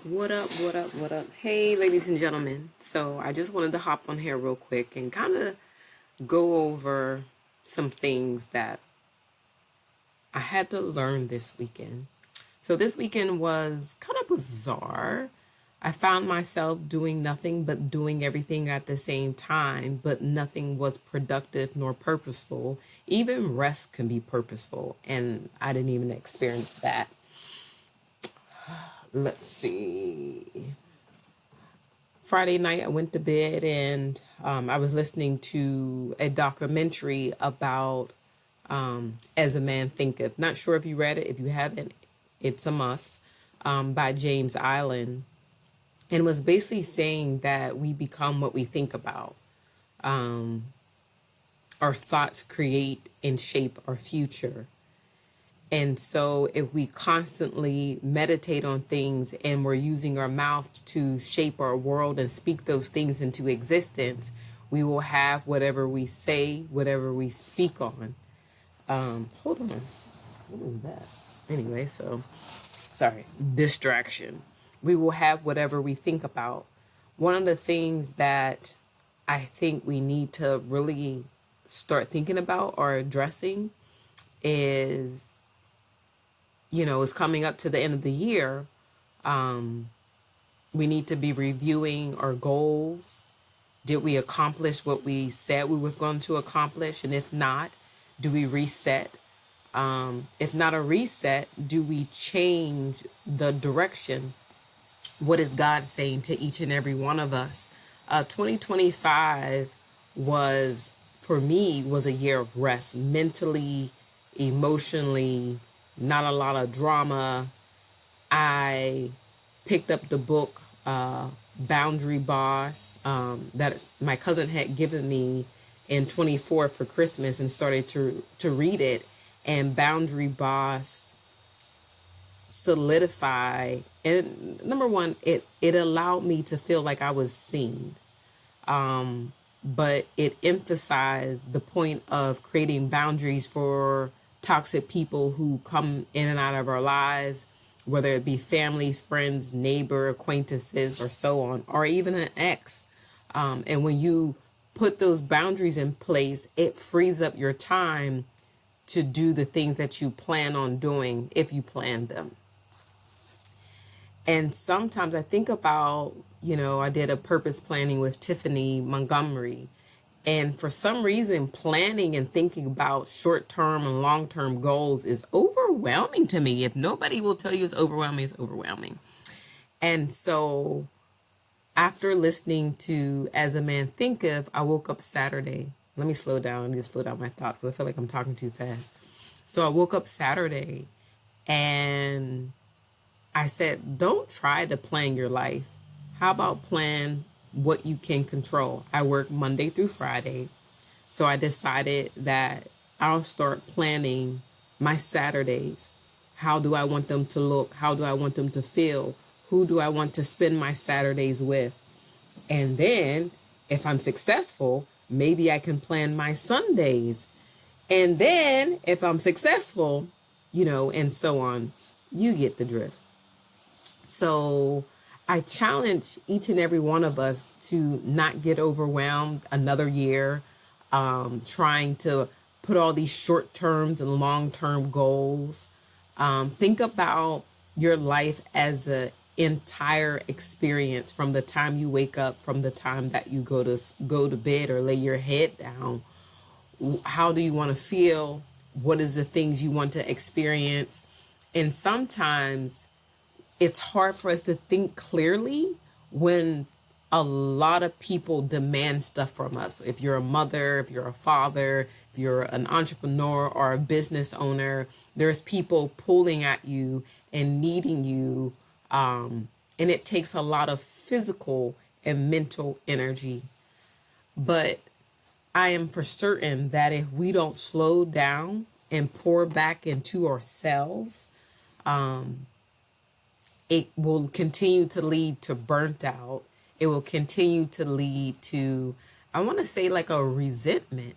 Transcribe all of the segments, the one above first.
What up, what up, what up? Hey, ladies and gentlemen. So, I just wanted to hop on here real quick and kind of go over some things that I had to learn this weekend. So, this weekend was kind of bizarre. I found myself doing nothing but doing everything at the same time, but nothing was productive nor purposeful. Even rest can be purposeful, and I didn't even experience that. Let's see. Friday night, I went to bed and I was listening to a documentary about As a Man Thinketh. Not sure if you read it. If you haven't, it's a must, by James Island. And was basically saying that we become what we think about. Our thoughts create and shape our future. And so if we constantly meditate on things and we're using our mouth to shape our world and speak those things into existence, we will have whatever we say, whatever we speak on. Hold on. What is that? Anyway, so sorry, distraction. We will have whatever we think about. One of the things that I think we need to really start thinking about or addressing is, it's coming up to the end of the year. We need to be reviewing our goals. Did we accomplish what we said we was going to accomplish? And if not, do we reset? If not a reset, do we change the direction? What is God saying to each and every one of us? 2025 was, for me, was a year of rest, mentally, emotionally, not a lot of drama. I picked up the book Boundary Boss that my cousin had given me in 24 for Christmas and started to read it. And Boundary Boss solidify, and number one, it allowed me to feel like I was seen. But it emphasized the point of creating boundaries for toxic people who come in and out of our lives, whether it be family, friends, neighbor, acquaintances, or so on, or even an ex. And when you put those boundaries in place, it frees up your time to do the things that you plan on doing if you plan them. And sometimes I think about, I did a purpose planning with Tiffany Montgomery. And for some reason, planning and thinking about short-term and long-term goals is overwhelming to me. If nobody will tell you it's overwhelming, it's overwhelming. And so after listening to As a Man Thinketh, I woke up Saturday. Let me slow down and just slow down my thoughts because I feel like I'm talking too fast. So I woke up Saturday and I said, don't try to plan your life. How about plan what you can control? I work Monday through Friday. So I decided that I'll start planning my Saturdays. How do I want them to look? How do I want them to feel? Who do I want to spend my Saturdays with? And then if I'm successful, maybe I can plan my Sundays. And then if I'm successful, and so on, you get the drift. So I challenge each and every one of us to not get overwhelmed another year, trying to put all these short terms and long term goals. Think about your life as an entire experience from the time you wake up, from the time that you go to bed or lay your head down. How do you want to feel? What is the things you want to experience? And sometimes it's hard for us to think clearly when a lot of people demand stuff from us. If you're a mother, if you're a father, if you're an entrepreneur or a business owner, there's people pulling at you and needing you. And it takes a lot of physical and mental energy. But I am for certain that if we don't slow down and pour back into ourselves, it will continue to lead to burnt out. It will continue to lead to, I want to say, like a resentment,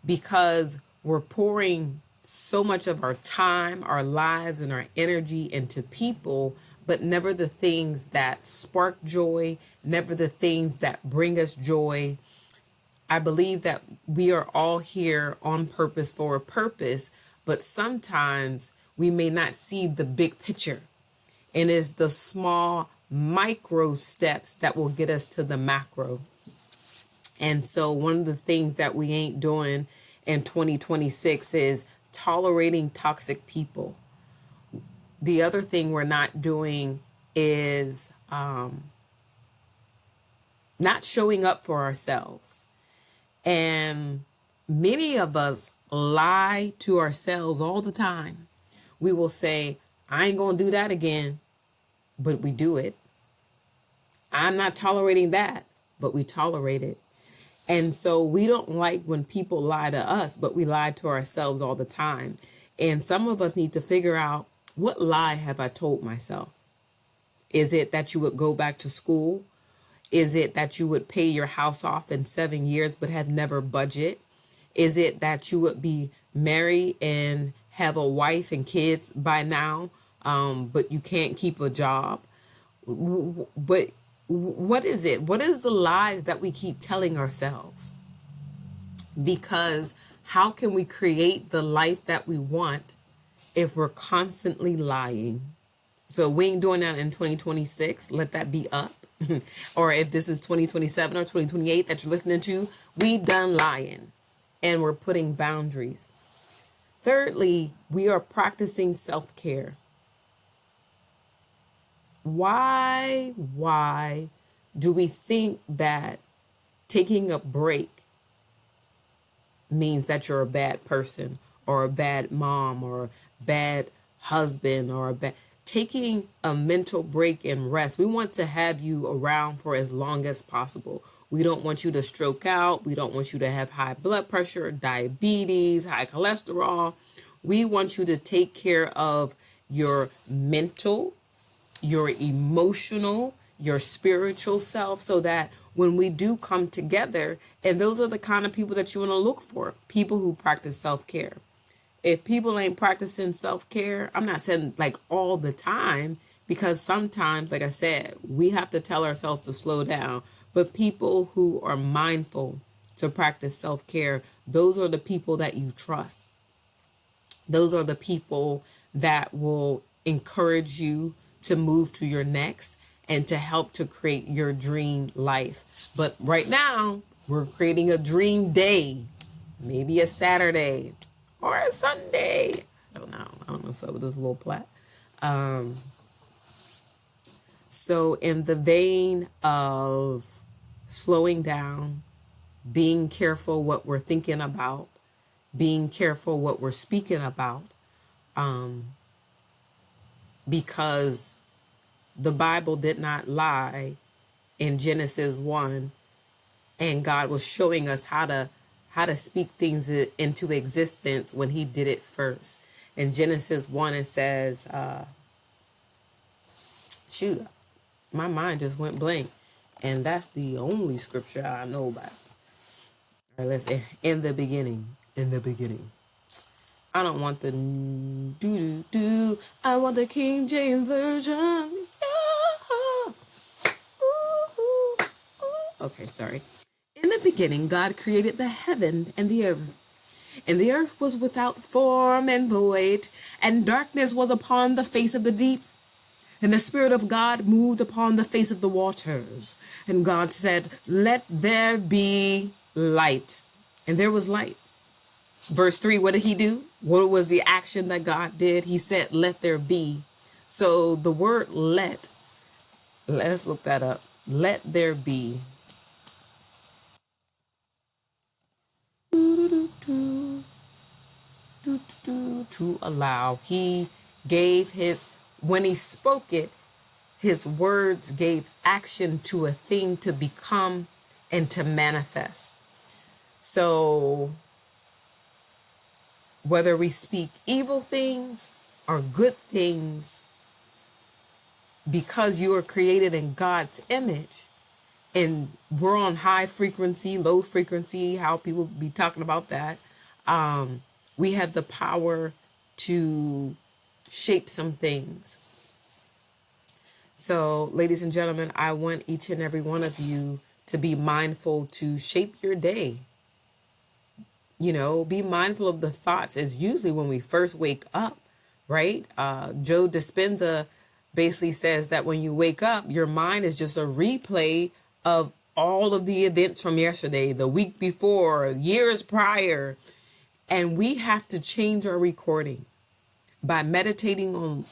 because we're pouring so much of our time, our lives, and our energy into people, but never the things that spark joy, never the things that bring us joy. I believe that we are all here on purpose for a purpose, but sometimes we may not see the big picture. And it's the small micro steps that will get us to the macro. And so one of the things that we ain't doing in 2026 is tolerating toxic people. The other thing we're not doing is not showing up for ourselves. And many of us lie to ourselves all the time. We will say, I ain't going to do that again, but we do it. I'm not tolerating that, but we tolerate it. And so we don't like when people lie to us, but we lie to ourselves all the time. And some of us need to figure out, what lie have I told myself? Is it that you would go back to school? Is it that you would pay your house off in 7 years but have never budget? Is it that you would be married and have a wife and kids by now, but you can't keep a job? But what is it? What is the lies that we keep telling ourselves? Because how can we create the life that we want if we're constantly lying? So we ain't doing that in 2026. Let that be up. Or if this is 2027 or 2028 that you're listening to, we done lying and we're putting boundaries. Thirdly, we are practicing self-care. Why do we think that taking a break means that you're a bad person or a bad mom or a bad husband or a bad... Taking a mental break and rest. We want to have you around for as long as possible. We don't want you to stroke out. We don't want you to have high blood pressure, diabetes, high cholesterol. We want you to take care of your mental, your emotional, your spiritual self, so that when we do come together, and those are the kind of people that you want to look for, people who practice self-care. If people ain't practicing self-care, I'm not saying like all the time, because sometimes, like I said, we have to tell ourselves to slow down. But people who are mindful to practice self-care, those are the people that you trust. Those are the people that will encourage you to move to your next and to help to create your dream life. But right now, we're creating a dream day, maybe a Saturday or a Sunday. I don't know what's up with this little plat. So in the vein of slowing down, being careful what we're thinking about, being careful what we're speaking about, because the Bible did not lie in Genesis 1, and God was showing us how to speak things into existence when he did it first. In Genesis 1, it says, shoot, my mind just went blank. And that's the only scripture I know about. All right, let's say, in the beginning. I don't want the do. I want the King James Version. Yeah. Ooh. Okay, sorry. In the beginning, God created the heaven and the earth. And the earth was without form and void, and darkness was upon the face of the deep. And the Spirit of God moved upon the face of the waters. And God said, let there be light. And there was light. Verse 3, what did he do? What was the action that God did? He said, let there be. So the word let's look that up. Let there be. To allow. He gave when he spoke it, his words gave action to a thing to become and to manifest. So whether we speak evil things or good things, because you are created in God's image, and we're on high frequency, low frequency, how people be talking about that. We have the power to shape some things. So, ladies and gentlemen, I want each and every one of you to be mindful to shape your day. You know, be mindful of the thoughts. It's usually when we first wake up, right? Joe Dispenza basically says that when you wake up, your mind is just a replay of all of the events from yesterday, the week before, years prior. And we have to change our recording by meditating on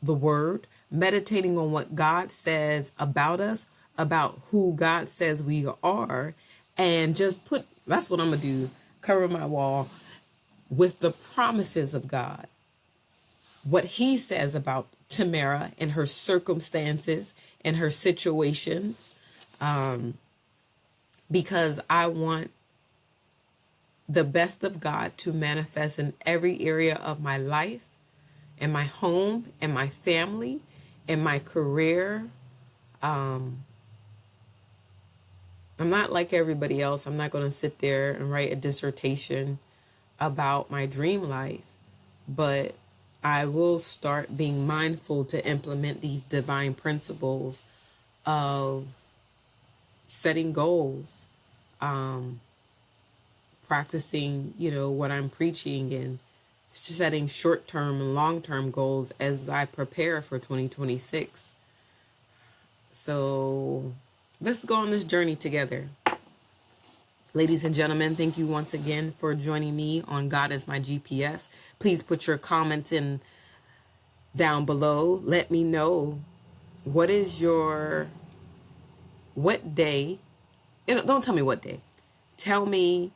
the word, meditating on what God says about us, about who God says we are, and just that's what I'm going to do, cover my wall with the promises of God. What he says about Tamara and her circumstances and her situations, because I want the best of God to manifest in every area of my life, in my home, in my family, in my career. I'm not like everybody else. I'm not going to sit there and write a dissertation about my dream life, but I will start being mindful to implement these divine principles of setting goals, practicing, what I'm preaching, and setting short-term and long-term goals as I prepare for 2026. So let's go on this journey together. Ladies and gentlemen, thank you once again for joining me on God is My GPS. Please put your comments in down below. Let me know what day. Don't tell me what day. Tell me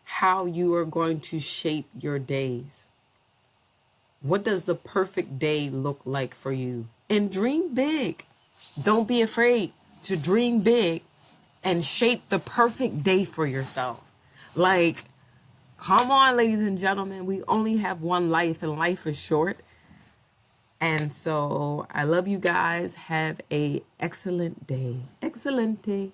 how you are going to shape your days. What does the perfect day look like for you? And dream big. Don't be afraid to dream big and shape the perfect day for yourself. Like, come on, ladies and gentlemen. We only have one life, and life is short. And so I love you guys. Have an excellent day. Excelente.